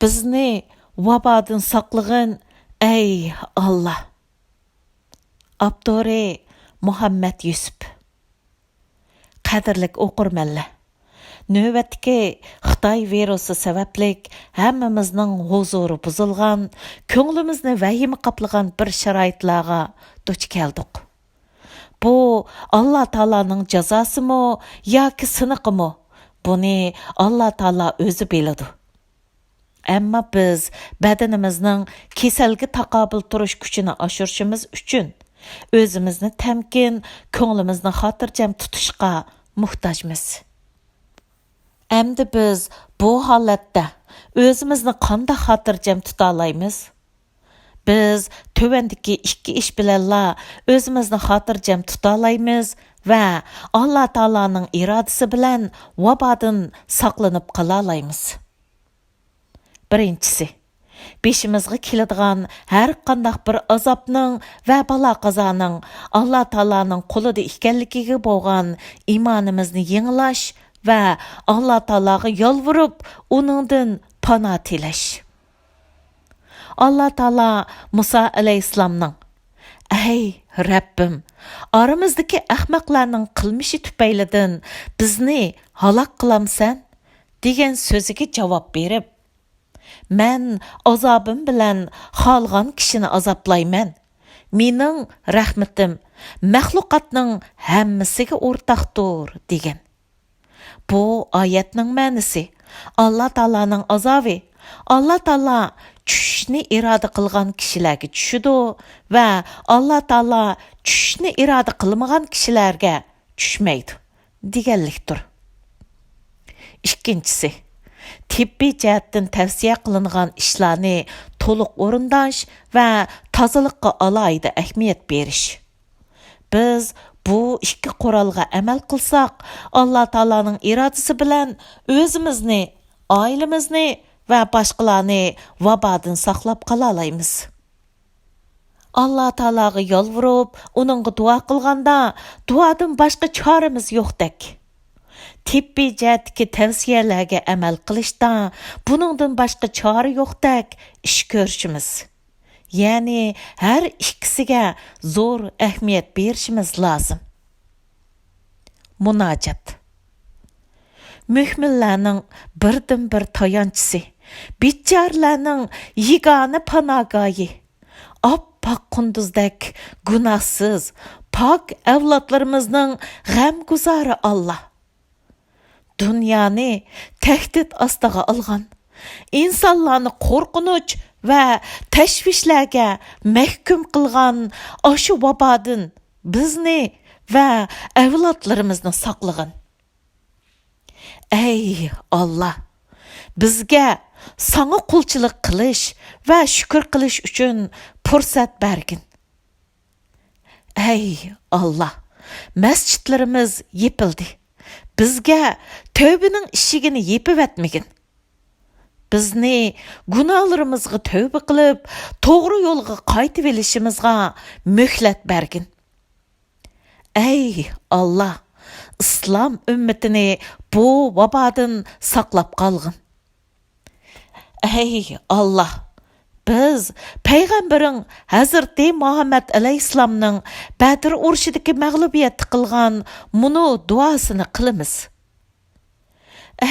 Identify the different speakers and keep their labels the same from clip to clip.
Speaker 1: بىزنى ۋابادىن ساقلىغىن ey Allah. Aptori مۇھەممەد يۈسۈپ. Qadrlik o'qirmanlar. Növbətdəki Xitay virusi səbəblik həmmimizning huzuri buzilgan, ko'nglimizni vahima qaplagan bir sharoitlarga duch keldik. Bu Alloh taolaning jazosimi yoki siniqimi? Buni Alloh taolo o'zi biladi. Ammo biz badanimizning kasalga taqobil turish kuchini oshirishimiz uchun o'zimizni tamkin, ko'nglimizni xotirjam tutishga muhtojmiz. Endi biz bu holatda o'zimizni qanday xotirjam tuta olamiz? Biz tövəndəki ikki iş bilanla o'zimizni xotirjam tuta olamiz va Alloh taolaning irodasi bilan vabodin saqlanib qala olamiz. Birinchisi, beshimizga keladigan har qanday bir azobning va balo qazoning Alloh taolaning qo'lida ekanligiga bo'lgan iymonimizni yengilash va Alloh taolaga yolvorib, uningdan panoh tilash. Alloh taolo Musa alayhissalomning "Ey Rabbim, oramizdagi ahmoqlarning qilmishi tufaylidan bizni halok qilamsan?" degan so'ziga javob berib, "Men azobim bilan xolgan kishini azoblayman. Mening rahmatim maxluqotning hammasiga o'rtaqdir" degan. Bu oyatning ma'nosi Alloh taolaning azobi Alloh taolo tushishni iroda qilgan kishilarga tushidi va Alloh taolo tushishni iroda qilmagan kishilarga tushmaydi deganlikdir. Ikkinchisi, tibbiy jihatdan tavsiya qilingan ishlarni to'liq o'rindash va tozalikqa alohida ahamiyat berish. Biz bu ikki qurolga amal qilsak, Alloh taolaning irodasi bilan o'zimizni, oilamizni va boshqalarni vabodin saqlab qala olamiz. Alloh taolaga yolvorib, uningga duo qilganda, duodan boshqa choramiz yo'qdek. Tibbiy jihatdagi tavsiyalarga amal qilishda buningdan boshqa chora yo'qdek ish ko'rishimiz. Ya'ni har ikkisiga zo'r ahamiyat berishimiz lozim. Munojat. Mu'minlarning birdan-bir tayanchisi, bichorlarning yagona panogohi, oppoq qunduzdek gunohsiz, pok avlodlarimizning g'amguzori Alloh. Dunyoni tahdid ostiga olgan, insonlarni qo'rqinch va tashvishlarga mahkum qilgan oshu vabodin bizni va avlodlarimizni saqlig'in. Ey Alloh, bizga sana qulchilik qilish va shukr qilish uchun fursat bergin. Ey Alloh, masjidlarimiz yepildi. Bizga tövbənin ishigini yepib etmagin. Bizni gunohlarimizga tövbə qilib, to'g'ri yo'lga qaytib elishimizga muhlat bergin. Ey Alloh, islom ummatini bu vabodin saqlab qolgin. Ey Alloh, biz payg'ambaring Hazrati Muhammad alayhissalomning Badr urushidagi mag'lubiyat qilgan muni duosini qilamiz.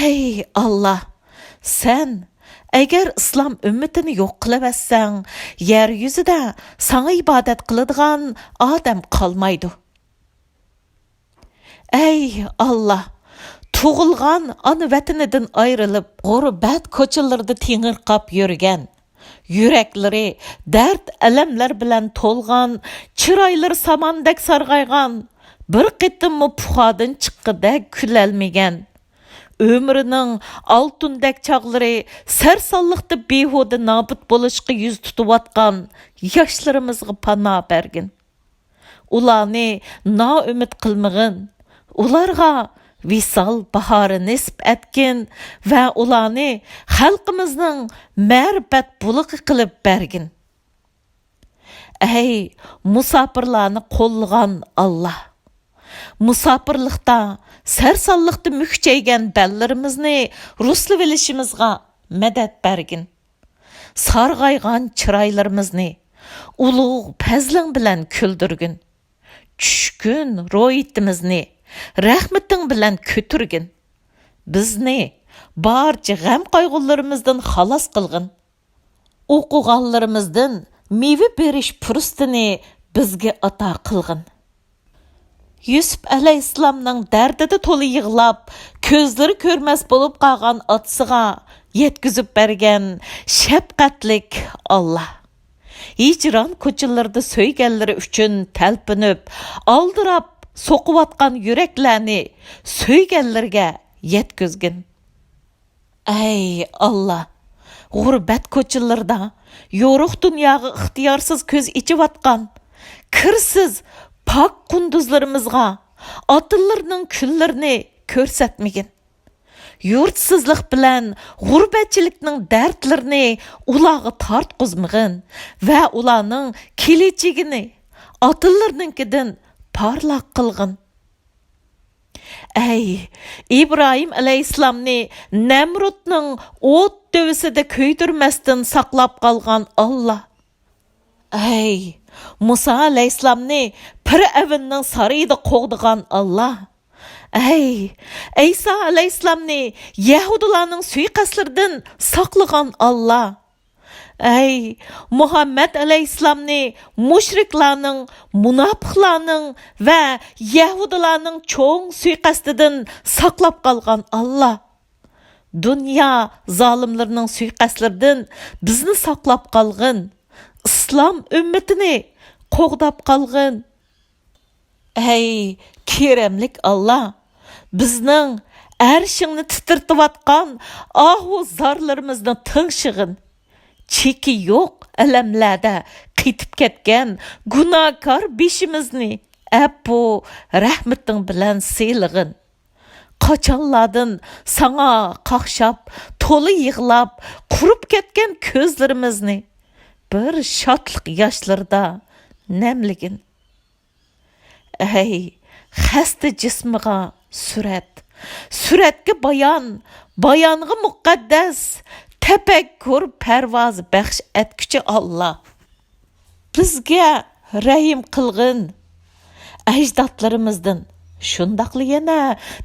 Speaker 1: Ey Alloh, sen agar islom ummatini yo'q qilaversang, yer yuzida sana ibodat qiladigan odam qolmaydi. Ey Alloh, tug'ilgan ona vatanidan ayrilib, g'urbat ko'chalarda tengirqab yurgan, yuraklari dard alamlar bilan to'lgan, chiroylari samandek sarg'aygan, bir qitimmi puxodan chiqqidek kulolmagan, ömrünün altundek çağları sersallıqda behuda nabut bolışqı yüz tutuvatqan yaşlarımızға pana bergin. Ularni naümid qilmagin, ularga visal bahari nisb etgin va ularni xalqimizning ma'rifat buluqi qilib bergin. Ey musafirlarni qo'llagan Alloh, musafirlikda sarsallıqda mükçeygen bellerimizni ruslu bilişimizga medet bergin. sarg'aygan chiroylarimizni ulug' fazling bilan kuldirgin. Tushkun ro'yitimizni rahmating bilan ko'tirgin. Bizni barcha g'am qayg'ularimizdan xalos qilgin. O'qiganlarimizdan meva berish fursatini bizga ato qilgin. Yusuf alayhissalomning dardida to'la yig'lab, ko'zlari ko'rmas bo'lib qolgan otasiga yetkizib bergan shafqatlik Alloh. Hicran ko'chalarda so'yganlari uchun talpinib, aldirab so'qivatgan yuraklarni so'yganlarga yetkizgin. Ey Alloh, g'urbat ko'chalarda yo'ruq dunyoga ixtiyorsiz ko'z ichivatgan, kirsiz pak qunduzlarimizga otillarning kunlarini ko'rsatmagin. Yurtsizlik bilan g'urbatchilikning dardlarini ularga tortqizmagin va ularning kelajagini otillarninkidan parlaq qilgin. Ey İbrahim alayhissalomni Namrudning o't dövsida kuydirmasdan saqlab qolgan Alloh. Ey Musa alayhissalomni Fir'avnning sarayida qo'g'digan Alloh. Ey İsa alayhissalomni Yahudilarning suiqastlaridan saqlagan Alloh. Ey Muhammed alayhissalomni mushriklarning, munofiqlarning va Yahudilarning cho'ng suiqastidan saqlab qolgan Alloh. Dünya zalimlarning suiqastlaridan bizni saqlab qolgin. İslam ümmetini qo'g'dab qolgin. Ey keremlik Alloh, bizning arshingni titirtiyotgan ahu zarlarimizni tingshig'in. Cheki yo'q alamlarda qitib ketgan gunohkor beshimizni appo rahmating bilan siylig'in. Qachonlardan sana qaqshab, to'la yig'lab, qurib ketgan ko'zlarimizni bir shodlik yoshlarda namligin. Ey xasta jismiga suratga bayonga muqaddas tafakkur parvoz baxsh etguchi Alloh. Bizga rahim qilgin. Ajdodlarimizdan shundaqli yana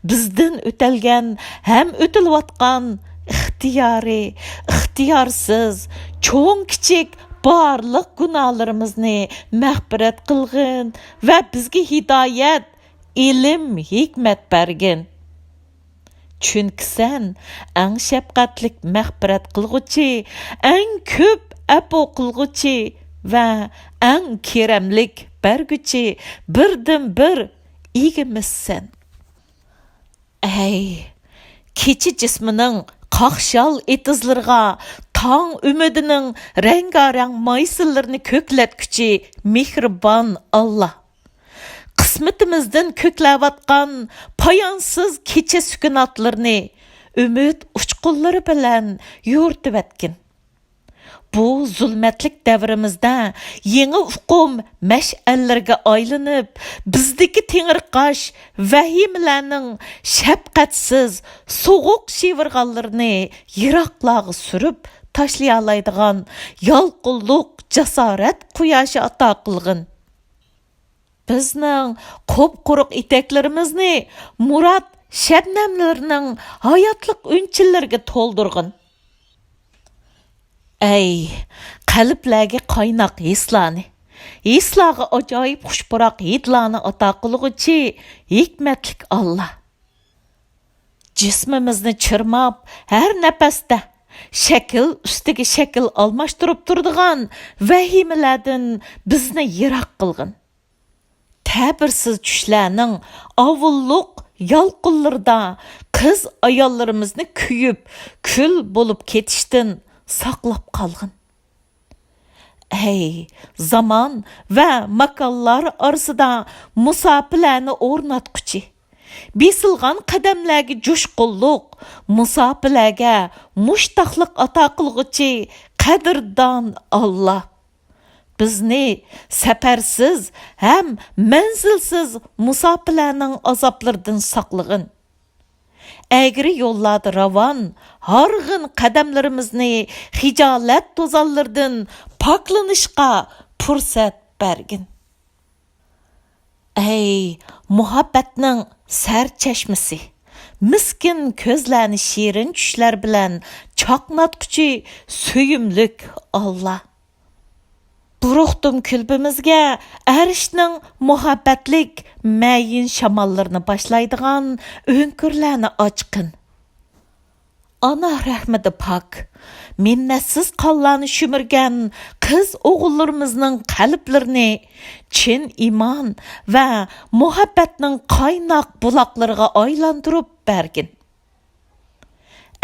Speaker 1: bizdan o'talgan ham o'tilayotgan ixtiyorsiz, cho'ng kichik barliq gunohlarimizni mag'firat qilgin va bizga hidoyat, ilm, hikmat bergin. Chunki sen eng shafqatlik mag'firat qilg'uchi, eng ko'p afo qilg'uchi va eng keramlik berguchi birdan bir egimizsan. Ey kechi jismining qaqshal etizlarga tong umidining rangarang maysillarini ko'klatguchi mehribon Alloh. Qismatimizdan ko'klayotgan poyonsiz kecha sukunatlarni umid uchqunlari bilan yo'rtib Bu zulmatlik davrimizda yangi uqum mash'allarga aylanib, bizdagi tengirqash vahimalarning shafqatsiz, so'g'uq shivirg'anlarini yiroqlarga surib tashlay oladigan yolqinlik, jasorat quyoshi ato qilgin. Bizning qop-quruq etaklarimizni murad shabnamlarning hayotlik unchillarga to'ldirgin. Ey qalblarga qaynoq hislarga ajoyib xushpuroq hidlarni ato qilg'uchi hikmatlik Alloh. Jismimizni chirmab, har nafasda shakl ustiga shakl almashtirib turadigan vahimalardan bizni yiroq qilgin. Ta'birsiz tushlarning avulluq yolqinlarida qiz ayollarimizni kuyib, kul bo'lib ketishdan saqlab qolgin. Ey zaman va makonlar orasida musofirlarni o'rnatquchi, besilgan qadamlarga jo'shqinlik, musofirlarga mushtaqlik ato qilg'uchi qadrdon Alloh. Bizni safarsiz ham manzilsiz musofirlarning azoblaridan saqlag'in. әгірі yollarda ravan, hargın qədəmlərimizni xicalet tozallardan paklanışqa fursat bergin. Ey muhabbetning sərçəşmisi, miskin közlərini şirin düşlər bilən çaqnatqıcı söyümlük Allah. Buruqdum külbümüzge ərişning muhabbetlik məyin şamallarını başlaydıgan önkürlərini açqın. Ana rəhmədi pak, minnetsiz qallarını şümürgən qız oğullarımızның qalblərini çin iman və muhabbetning qaynaq bulaqlarına aylandırıb bərgin.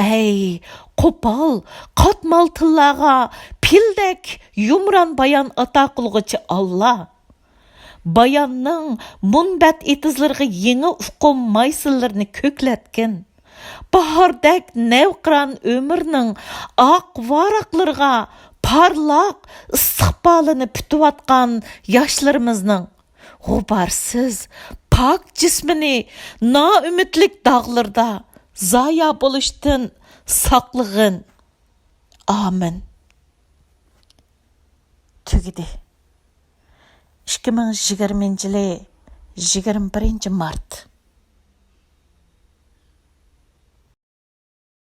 Speaker 1: Ey qo'pol, qatmal tillaga pildek yumran bayan ata qilg'uchi Allah. Bayanning munbat etizlariga yangi uqum maysillarini ko'klatgin. Bahordek nevqran ömürning oq varaqlarga parlaq istiqbolini putiyotgan yoshlarimizning g'ubarsiz, pok jismini noumidlik dog'larda zaya bo'lishdan saqlىغىن. Amin. Tugidi. 2020 yılı 21 Mart.